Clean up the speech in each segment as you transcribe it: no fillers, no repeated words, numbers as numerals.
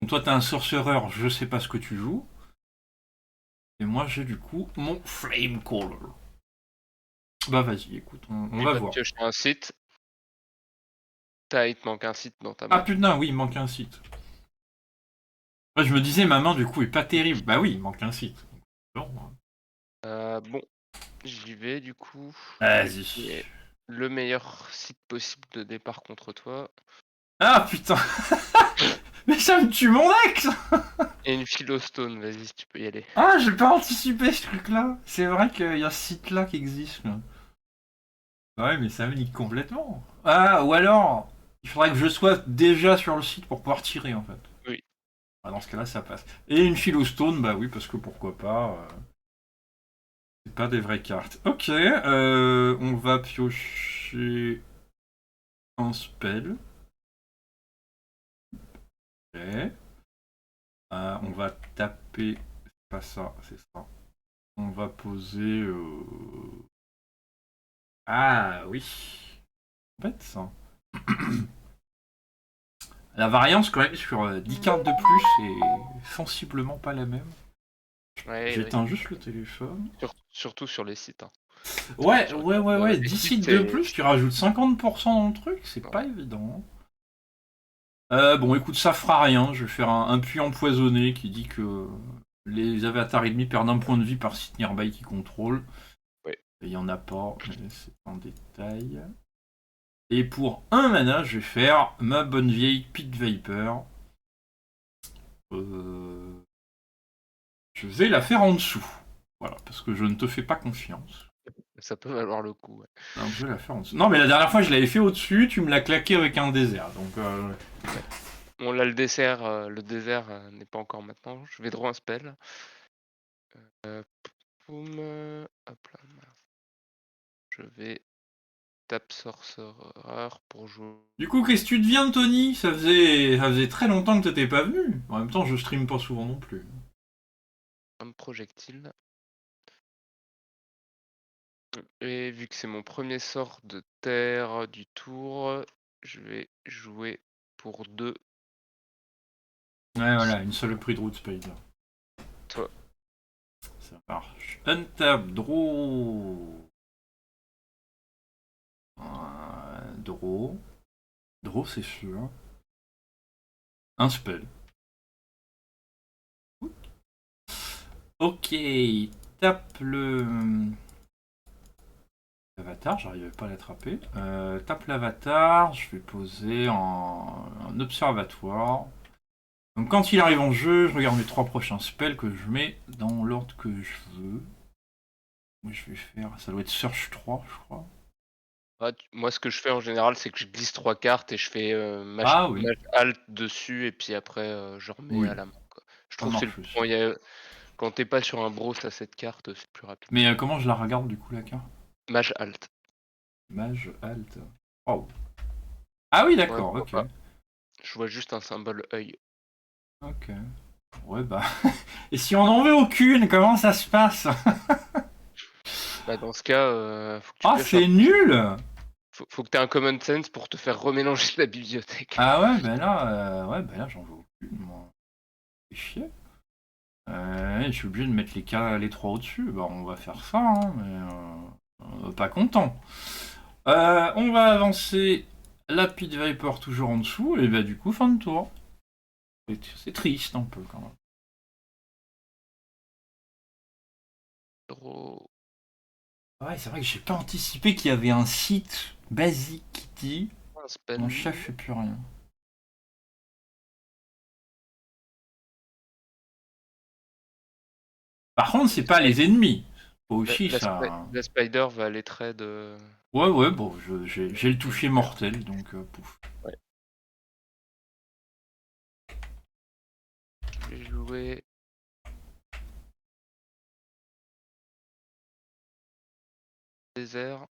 toi t'as un sorcereur, je sais pas ce que tu joues. Et moi j'ai du coup mon Flame Caller. Bah vas-y, écoute, on Il va va te voir. piocher un site. Il te manque un site dans ta Ah main. putain, oui, il manque un site. Moi je me disais, ma main du coup est pas terrible. Bah oui, il manque un site. Bon, Bon, j'y vais du coup. vas-y. Et le meilleur site possible de départ contre toi. Ah putain. Mais ça me tue mon ex. Et une philostone, vas-y, tu peux y aller. Ah, j'ai pas anticipé ce truc-là. C'est vrai qu'il y a ce site-là qui existe. Là. Ouais, mais ça me nique complètement. Ah, ou alors, il faudrait que je sois déjà sur le site pour pouvoir tirer en fait. Oui. Ah, dans ce cas-là, ça passe. Et une philostone, bah oui, parce que pourquoi pas. C'est pas des vraies cartes. Ok, on va piocher un spell. Ok. On va taper. C'est pas ça, c'est ça. On va poser. Ah oui. Bête ça. La variance quand même sur 10 cartes de plus est sensiblement pas la même. Ouais, oui. J'éteins juste le téléphone. Surtout sur les sites. Hein. Ouais, Sur ouais. les 10 sites, sites de plus, tu rajoutes 50% dans le truc, c'est pas ouais. évident. Bon, écoute, ça fera rien. Je vais faire un puits empoisonné qui dit que les avatars ennemis perdent un point de vie par site nearby qui contrôle. Ouais. Il y en a pas, mais c'est en détail. Et pour un mana, je vais faire ma bonne vieille Pit Viper. Je vais la faire en dessous. Voilà, parce que je ne te fais pas confiance. Ça peut valoir le coup. Ouais. Donc je vais la faire en dessous. Non, mais la dernière fois, je l'avais fait au-dessus, tu me l'as claqué avec un désert. Donc, Bon, là, le dessert, n'est pas encore maintenant. Je vais draw un spell. Poum, hop là. Je vais tape sorcerer pour jouer Du coup, qu'est-ce que tu deviens, Tony ça faisait très longtemps que t'étais pas venu. En même temps, je stream pas souvent non plus. un projectile. Et vu que c'est mon premier sort de terre du tour, je vais jouer pour 2. Ouais, voilà, une seule prix de route spade. Toi. Ça marche. Untap, draw. Draw. Draw, c'est sûr. Un spell. Ok, tape le. L'avatar, j'arrivais pas à l'attraper. Tape l'avatar, je vais poser un observatoire. Donc quand il arrive en jeu, je regarde mes 3 prochains spells que je mets dans l'ordre que je veux. Moi je vais faire. Ça doit être Search 3, je crois. Moi, ce que je fais en général, c'est que je glisse 3 cartes et je fais Ah oui, mage alt dessus et puis après je remets à oui, la main. Quoi. Je ça trouve que c'est marche aussi. quand t'es pas sur un bros, t'as cette carte, c'est plus rapide. Mais comment je la regarde du coup la carte? Mage alt. Mage Alt. Oh. Ah oui, Ouais, d'accord, pourquoi ok. pas. Je vois juste un symbole œil. Ok. Ouais, bah. Et si on n'en veut aucune, comment ça se passe? Bah, dans ce cas, faut que tu Ah, pioches un c'est projet. nul! Faut que t'aies un common sense pour te faire remélanger la bibliothèque. Ah ouais, ben là j'en veux aucune, moi. C'est chier. Je suis obligé de mettre les 3 au-dessus. Bah, on va faire ça, hein, mais pas content. On va avancer la Pit Viper toujours en dessous, et bah du coup, fin de tour. C'est triste un peu quand même. Draw. Ouais, c'est vrai que j'ai pas anticipé qu'il y avait un site basique qui dit Un spell. mon chef fait plus rien. Par contre, c'est pas les ennemis. Faut aussi ça. La spider va aller trade. Ouais, bon, j'ai le toucher mortel, donc pouf. Ouais. Je vais jouer. Désert.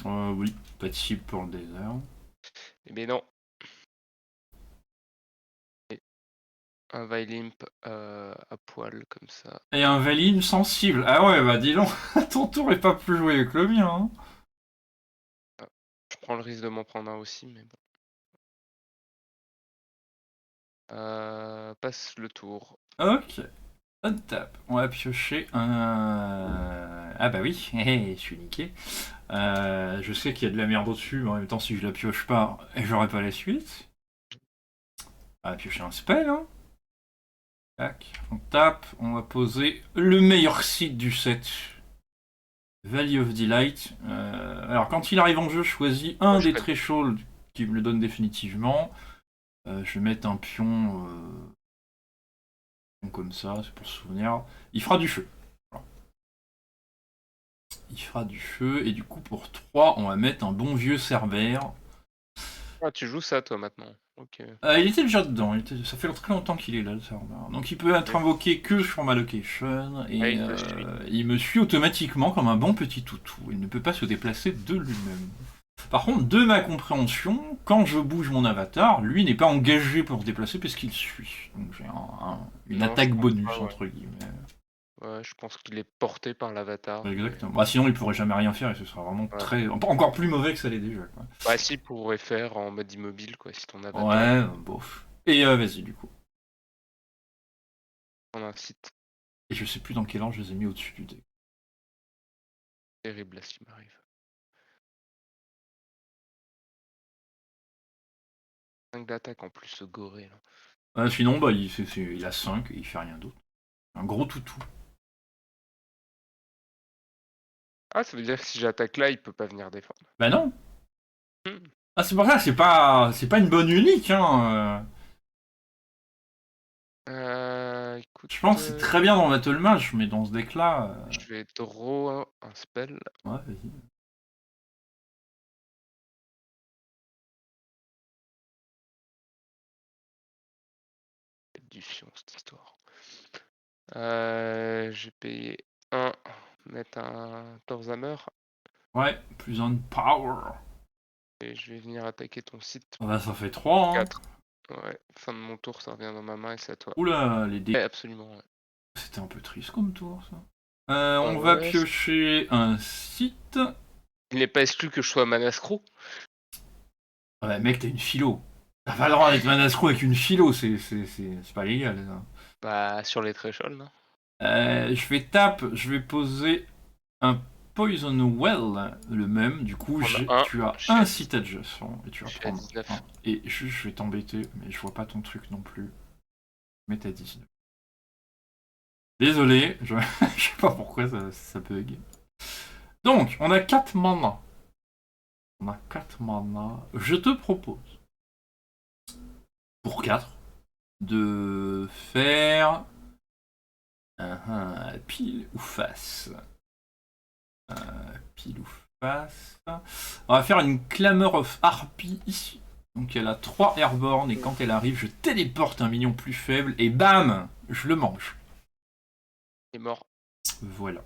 Oui, pas de cible pour le désert. Mais non. Un Vilimp à poil comme ça. Et un Valine sensible. Ah ouais, bah dis donc, ton tour est pas plus joué que le mien. Hein. Ah, je prends le risque de m'en prendre un aussi, mais bon. Passe le tour. Ok. On tape. On va piocher un... Ah bah oui, je suis niqué. Je sais qu'il y a de la merde au-dessus, mais en même temps, si je la pioche pas, j'aurai pas la suite. On va piocher un spell, hein. Tac. On tape. On va poser le meilleur site du set. Valley of Delight. Alors, quand il arrive en jeu, je choisis un Je des connais. thresholds qui me le donne définitivement. Je vais mettre un pion comme ça, c'est pour se souvenir. Il fera du feu. Voilà. Il fera du feu, et du coup, pour 3, on va mettre un bon vieux Cerbère. Ah, tu joues ça toi maintenant. Ok. Il était déjà dedans, ça fait très longtemps qu'il est là, le Cerbère. Donc il peut être invoqué que sur ma location, Ah, et il te suit. il me suit automatiquement comme un bon petit toutou. Il ne peut pas se déplacer de lui-même. Par contre, de ma compréhension, quand je bouge mon avatar, lui n'est pas engagé pour se déplacer parce qu'il suit. Donc j'ai une Non, je attaque pense bonus, pas, ouais. entre guillemets. Ouais, je pense qu'il est porté par l'avatar, mais Exactement. Bah, sinon, il pourrait jamais rien faire et ce sera vraiment ouais. très. Encore plus mauvais que ça l'est déjà, quoi. Bah si, pourrait faire en mode immobile, quoi, si ton avatar Ouais, bof. Et vas-y, du coup. on incite. Et je sais plus dans quel ordre je les ai mis au-dessus du deck. Terrible là, ce qui m'arrive. 5 d'attaque en plus, ce goré là. Sinon, bah, il a 5 et il fait rien d'autre. Un gros toutou. Ah, ça veut dire que si j'attaque là, il peut pas venir défendre. Bah non. Hmm. Ah, c'est pour ça, c'est pas une bonne unique, hein. Écoute, Je pense que c'est très bien dans Battle Match, mais dans ce deck-là. je vais draw un spell. Ouais, vas-y. C'est du fion cette histoire. J'ai payé 1, mettre un Torzamer Ouais, plus un power. et je vais venir attaquer ton site. Bah, ça fait 3, hein. 4. Ouais, fin de mon tour, ça revient dans ma main et c'est à toi. Oula, les dés. Ouais, absolument, ouais. C'était un peu triste comme tour, ça. Bah On va ouais, piocher un site. il n'est pas exclu que je sois Manascro. Ah bah, mec, t'as une philo. T'as pas le droit d'être manastro avec une philo, c'est pas légal, ça. Bah, sur les thresholds, non. Je vais poser un Poison Well, le même. Du coup, On a un, tu as je suis un à site adjacent et tu vas je suis à prendre 19. un. Et je vais t'embêter, mais je vois pas ton truc non plus. Mais t'as 19. Désolé, je sais pas pourquoi ça bug. Donc, on a 4 mana. On a 4 mana. Je te propose, pour 4, de faire pile ou face. Pile ou face. On va faire une Clamor of Harpy ici. Donc elle a 3 airborne et quand elle arrive, je téléporte un minion plus faible et bam, je le mange. Il est mort. Voilà.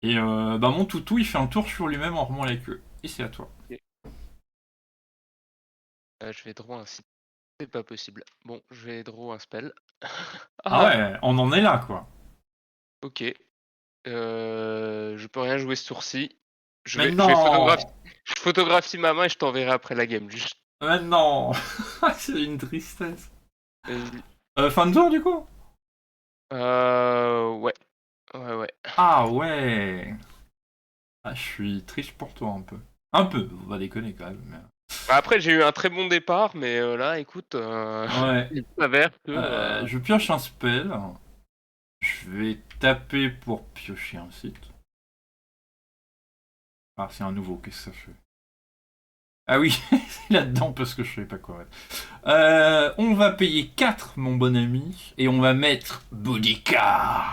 Et bah mon toutou, il fait un tour sur lui-même en remontant la queue. Et c'est à toi. Ok. Je vais draw un site. C'est pas possible. Bon, je vais draw un spell. Ah Ah, ouais, on en est là, quoi. ok. Je peux rien jouer ce tour-ci. Mais Je vais non. je photographie ma main et je t'enverrai après la game. Juste. Mais non. C'est une tristesse. Vas-y. Fin de tour, du coup. Ouais. Ouais. Ah ouais. Ah, je suis triste pour toi un peu. Un peu, on va déconner quand même. Bah, après, j'ai eu un très bon départ, mais là, écoute, Ouais. il s'avère que. Je pioche un spell. Je vais taper pour piocher un site. Ah, c'est un nouveau, qu'est-ce que ça fait? Ah oui, c'est là-dedans parce que je savais pas quoi mettre. On va payer 4, mon bon ami, et on va mettre Boudica.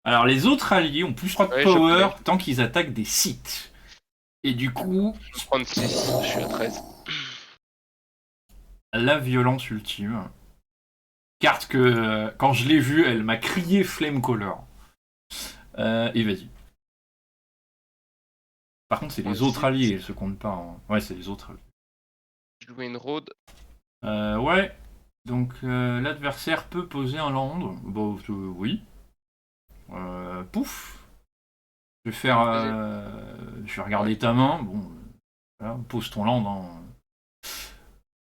Alors, les autres alliés ont plus 3 de Ouais, je power connais. tant qu'ils attaquent des sites. Et du coup, Je vais prendre 6. Je suis à 13. la violence ultime. Carte que, quand je l'ai vue, elle m'a crié Flame Color. Et vas-y. Par contre, c'est Prends le les autres site. alliés, elles se comptent pas, hein. Ouais, c'est les autres alliés. Je joue une road. Ouais. Donc, l'adversaire peut poser un land. Bon, oui. Pouf. Je vais faire. Je vais regarder ta main. Bon, voilà, pose ton land, hein.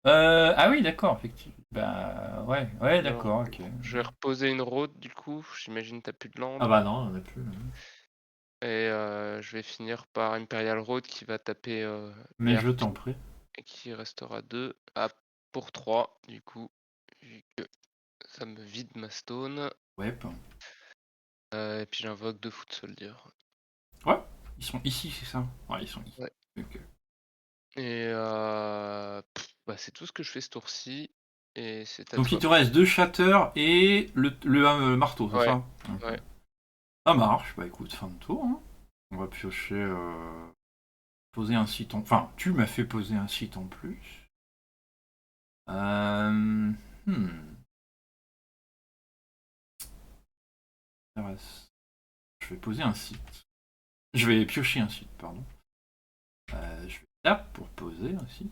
Ah oui, d'accord, effectivement. Bah ouais, Alors, d'accord, ok. je vais reposer une road du coup, j'imagine t'as plus de Ah land. bah non, on en a plus. Et je vais finir par Imperial Road qui va taper les Mais je harpies t'en prie. et qui restera 2 à pour 3 du coup, vu que ça me vide ma stone. Ouais, Et puis j'invoque 2 foot soldier. ouais, ils sont ici, c'est ça? Ouais, ils sont ici. Ouais. Ok. Et bah, c'est tout ce que je fais ce tour-ci. Et c'est à Donc il toi. te reste 2 shatters et le marteau, c'est Ouais, ça? Ok. ouais. Ça marche, bah écoute, fin de tour. Hein. On va piocher, poser un site en... Enfin, tu m'as fait poser un site en plus. Euh... hmm. Je vais poser un site. Je vais piocher un site, pardon. Je vais taper pour poser un site.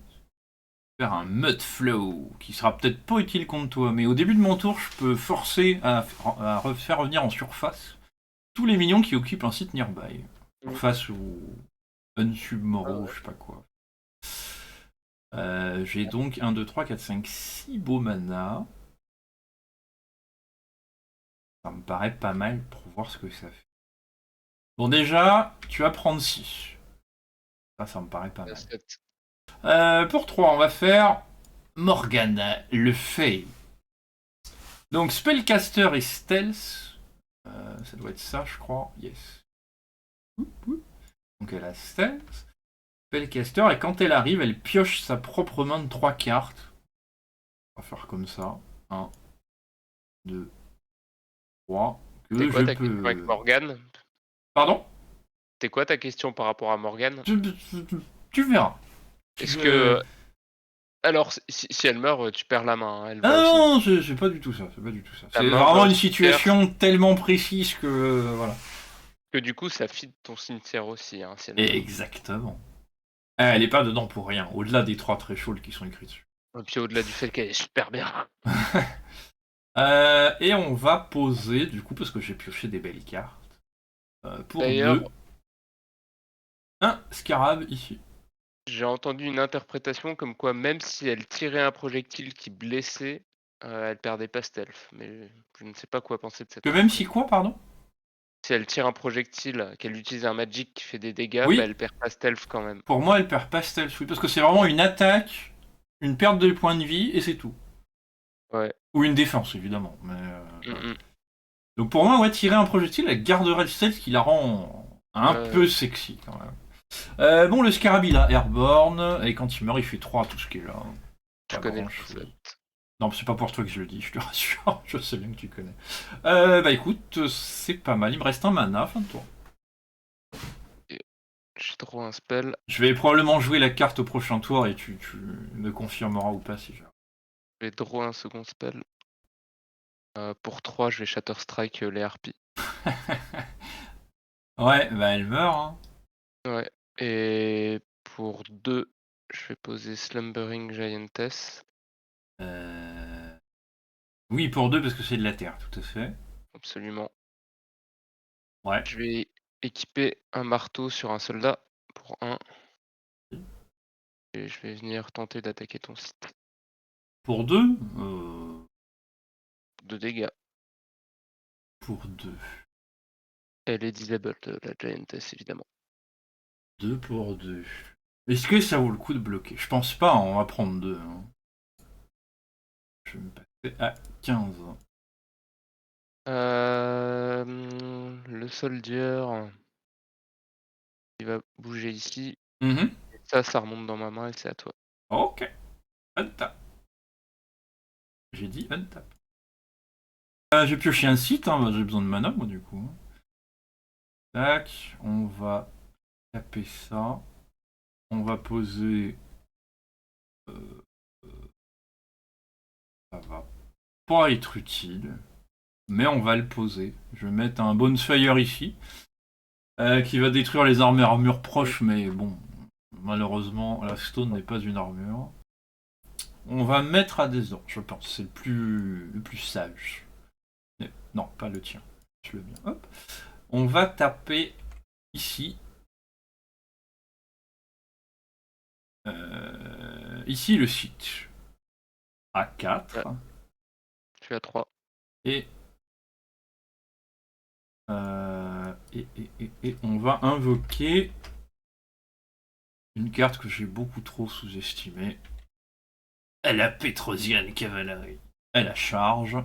Faire un mud flow qui sera peut-être pas utile contre toi, mais au début de mon tour, je peux forcer à faire revenir en surface tous les minions qui occupent un site nearby. Mmh. Surface ou Ah unsubmoro, ouais. je sais pas quoi. J'ai donc 1, 2, 3, 4, 5, 6 beaux mana. Ça me paraît pas mal pour voir ce que ça fait. Bon, déjà, tu vas prendre 6. Ça me paraît pas mal. 7. Pour 3, on va faire Morgana le Fey. Donc, Spellcaster et Stealth. Ça doit être ça, je crois. Yes. Donc, elle a Stealth. Spellcaster, et quand elle arrive, elle pioche sa propre main de 3 cartes. On va faire comme ça. 1, 2, 3. C'est Que quoi je ta question avec peux. Morgane? Pardon? C'est quoi ta question par rapport à Morgane? Tu verras. Est-ce Euh, que alors si elle meurt, tu perds la main, hein, elle Ah va au cimetière. non, c'est pas du tout ça. C'est pas du tout ça. Ta C'est main va vraiment au une cimetière, situation tellement précise que voilà. que du coup ça feed ton cimetière aussi, hein, si elle meurt. Exactement. Elle est pas dedans pour rien. Au-delà des 3 thresholds qui sont écrits dessus. Et puis au-delà du fait qu'elle est super bien. Et on va poser du coup parce que j'ai pioché des belles cartes. Pour D'ailleurs, 2, un scarab ici. j'ai entendu une interprétation comme quoi même si elle tirait un projectile qui blessait, elle perdait pas stealth, mais je ne sais pas quoi penser de cette Que même info. si quoi, pardon? Si elle tire un projectile, qu'elle utilise un magic qui fait des dégâts, bah, Oui, elle perd pas stealth quand même. pour moi elle perd pas stealth, oui, parce que c'est vraiment une attaque, une perte de points de vie et c'est tout. Ouais. Ou une défense évidemment. Mais, Mmh mh. donc pour moi, ouais, tirer un projectile, elle garderait le stealth qui la rend un peu sexy quand même. Bon, le scarab il a Airborne, et quand il meurt, il fait 3 à tout ce qui est là. Je Pas connais grand le chose. concept. Non, c'est pas pour toi que je le dis, je te rassure, je sais bien que tu connais. Bah écoute, c'est pas mal, il me reste un mana, fin de tour. Et j'ai trop un spell. Je vais probablement jouer la carte au prochain tour et tu me confirmeras ou pas si je. Je vais draw un second spell. Pour 3, je vais Shatter Strike les harpies. Ouais, bah elle meurt, hein. Ouais. Et pour 2, je vais poser Slumbering Giantess. Euh... Oui, pour 2 parce que c'est de la terre, tout à fait. Absolument. Ouais. Je vais équiper un marteau sur un soldat pour 1. Et je vais venir tenter d'attaquer ton site. Pour 2 De dégâts. Pour 2. Elle est disabled, la Giantess, évidemment. 2 pour 2. Est-ce que ça vaut le coup de bloquer? Je pense pas, on va prendre 2. Hein. Je vais me passer à 15. Le soldier, il va bouger ici. Mhm. Et ça remonte dans ma main et c'est à toi. Ok. Untap. J'ai dit untap. J'ai pioché un site, hein, j'ai besoin de mana moi du coup. Tac, on va taper ça. On va poser. euh, ça va pas être utile, mais on va le poser. Je vais mettre un bonfire ici, qui va détruire les armures proches, mais bon, malheureusement, la stone n'est pas une armure. On va mettre à désordre, je pense, c'est le plus sage. Mais non, pas le tien, je le mien. Hop. On va taper ici. Ici le site. à 4. Ouais. Je suis à 3. Et on va invoquer une carte que j'ai beaucoup trop sous-estimée. La Petrosian Cavalry. Elle a charge.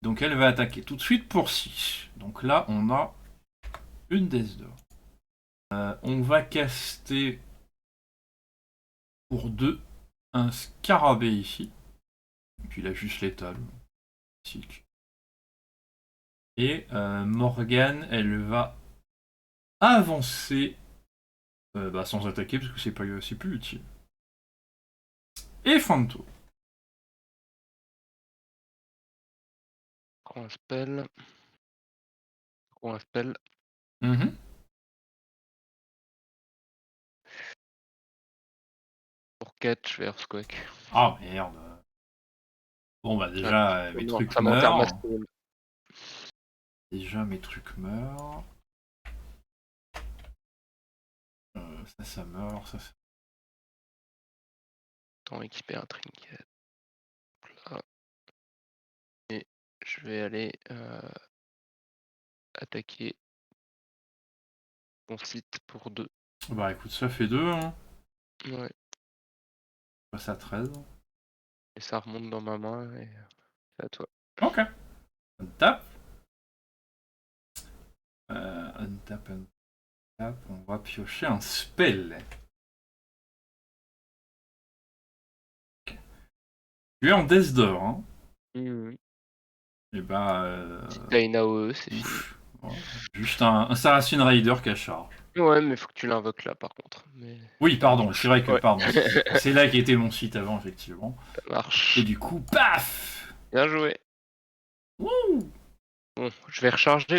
Donc elle va attaquer tout de suite pour 6. Donc là, on a une Death d'or. On va caster pour 2 un scarabée ici. Puis il a juste l'étal. Et Morgane, elle va avancer sans attaquer parce que c'est plus utile. Et Fanto. Prends un spell. Prends un spell. Pour 4, je vais Earthquake. Ah merde. Bon bah déjà mes trucs meurent. Déjà mes trucs meurent. Ça meurt, ça. Tant équiper un trinket. Là. Et je vais aller attaquer ton site pour 2. Bah écoute, ça fait 2. Hein. Ouais. On passe à 13. Et ça remonte dans ma main et c'est à toi. Ok. Untap. Untap. On va piocher un spell. Okay. Tu es en Death d'or. Hein. Et bah. Si t'as une AOE, c'est fini. Ouais. Juste un Saracen Rider qui a charge. Ouais, mais faut que tu l'invoques là par contre. Mais... Oui, pardon, c'est vrai que pardon. C'est là qu'était mon site avant, effectivement. Ça marche. Et du coup, paf! Bien joué. Wouh! Bon, je vais recharger